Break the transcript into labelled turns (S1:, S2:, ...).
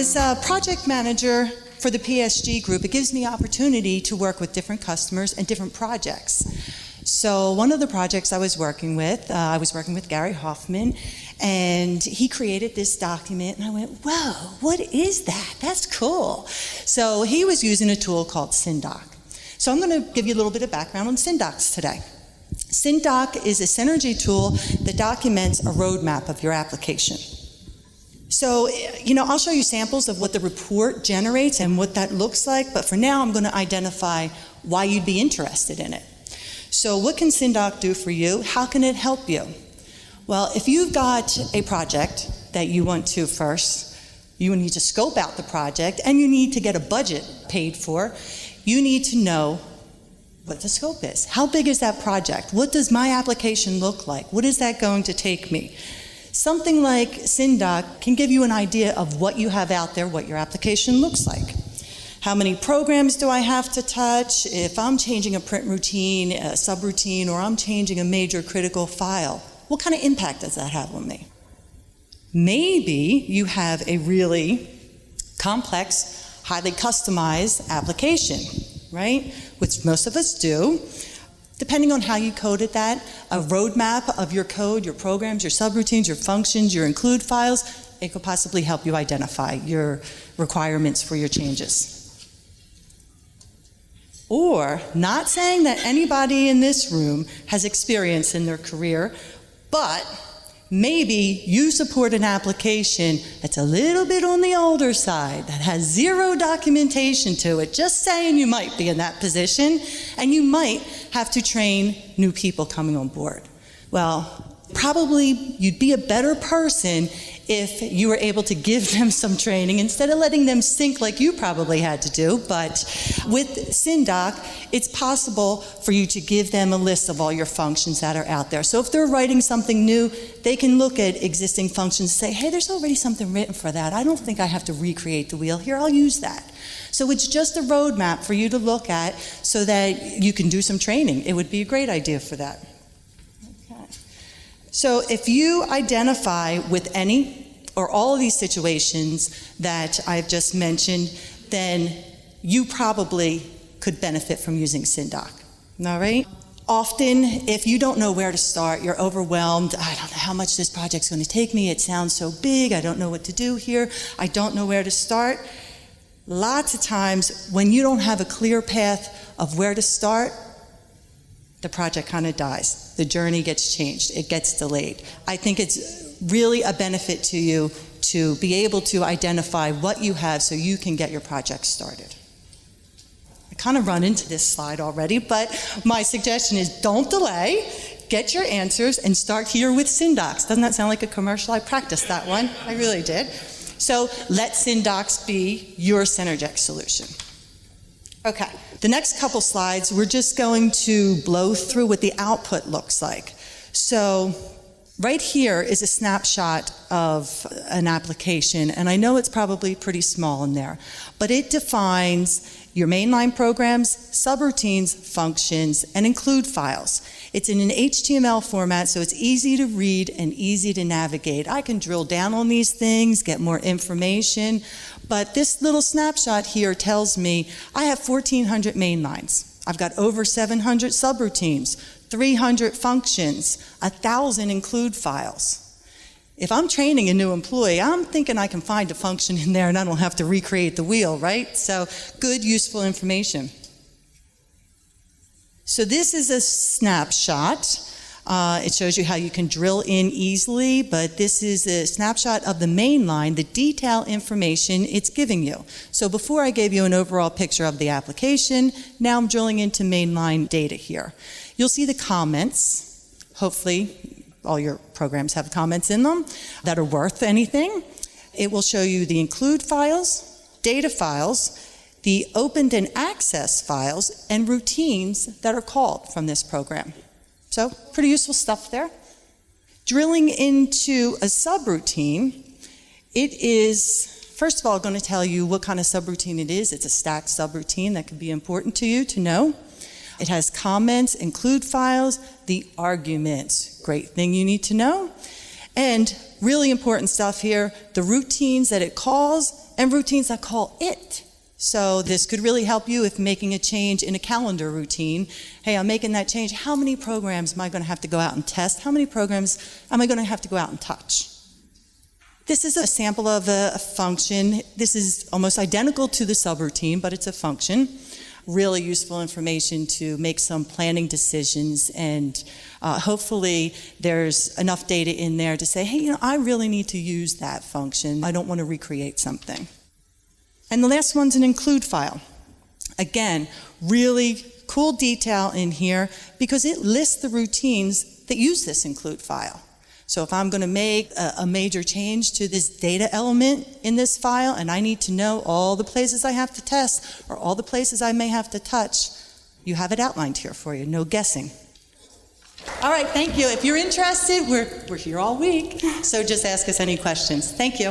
S1: As a project manager for the PSG group, it gives me opportunity to work with different customers and different projects. So one of the projects I was working with Gary Hoffman, and he created this document, and I went, whoa, what is that? That's cool. So he was using a tool called Syndoc. So I'm going to give you a little bit of background on Syndocs today. Syndoc is a synergy tool that documents a roadmap of your application. So, I'll show you samples of what the report generates and what that looks like, but for now I'm going to identify why you'd be interested in it. So what can Syndoc do for you? How can it help you? Well, if you've got a project that you want to first, you need to scope out the project and you need to get a budget paid for, you need to know what the scope is. How big is that project? What does my application look like? What is that going to take me? Something like Syndoc can give you an idea of what you have out there, what your application looks like. How many programs do I have to touch? If I'm changing a print routine, a subroutine, or I'm changing a major critical file, what kind of impact does that have on me? Maybe you have a really complex, highly customized application, right? Which most of us do. Depending on how you coded that, a roadmap of your code, your programs, your subroutines, your functions, your include files, it could possibly help you identify your requirements for your changes. Or, not saying that anybody in this room has experience in their career, but maybe you support an application that's a little bit on the older side, that has zero documentation to it, just saying you might be in that position, and you might have to train new people coming on board. Well, probably you'd be a better person if you were able to give them some training instead of letting them sink like you probably had to do. But with Syndoc, it's possible for you to give them a list of all your functions that are out there. So if they're writing something new, they can look at existing functions and say, hey, there's already something written for that. I don't think I have to recreate the wheel. Here, I'll use that. So it's just a roadmap for you to look at so that you can do some training. It would be a great idea for that. So if you identify with any or all of these situations that I've just mentioned, then you probably could benefit from using Syndoc, all right? Often, if you don't know where to start, you're overwhelmed. I don't know how much this project's going to take me. It sounds so big. I don't know what to do here. I don't know where to start. Lots of times, when you don't have a clear path of where to start, the project kind of dies. The journey gets changed. It gets delayed. I think it's really a benefit to you to be able to identify what you have so you can get your project started. I kind of run into this slide already, but my suggestion is don't delay. Get your answers and start here with Syndocs. Doesn't that sound like a commercial? I practiced that one. I really did. So let Syndocs be your Synergex solution. Okay, the next couple slides, we're just going to blow through what the output looks like. So right here is a snapshot of an application, and I know it's probably pretty small in there, but it defines your mainline programs, subroutines, functions, and include files. It's in an HTML format, so it's easy to read and easy to navigate. I can drill down on these things, get more information, but this little snapshot here tells me I have 1,400 mainlines. I've got over 700 subroutines, 300 functions, 1,000 include files. If I'm training a new employee, I'm thinking I can find a function in there and I don't have to recreate the wheel, right? So good, useful information. So this is a snapshot. It shows you how you can drill in easily, but this is a snapshot of the mainline, the detail information it's giving you. So before I gave you an overall picture of the application, now I'm drilling into mainline data here. You'll see the comments. Hopefully, all your programs have comments in them that are worth anything. It will show you the include files, data files, the opened and access files, and routines that are called from this program. So, pretty useful stuff there. Drilling into a subroutine, it is, first of all, going to tell you what kind of subroutine it is. It's a stacked subroutine that can be important to you to know. It has comments, include files, the arguments, great thing you need to know. And really important stuff here, the routines that it calls and routines that call it. So this could really help you if making a change in a calendar routine. Hey, I'm making that change. How many programs am I going to have to go out and test? How many programs am I going to have to go out and touch? This is a sample of a function. This is almost identical to the subroutine, but it's a function. Really useful information to make some planning decisions, and hopefully there's enough data in there to say, hey, I really need to use that function. I don't want to recreate something. And the last one's an include file. Again, really cool detail in here because it lists the routines that use this include file. So if I'm going to make a major change to this data element in this file and I need to know all the places I have to test or all the places I may have to touch, you have it outlined here for you, no guessing. All right, thank you. If you're interested, we're here all week, so just ask us any questions. Thank you.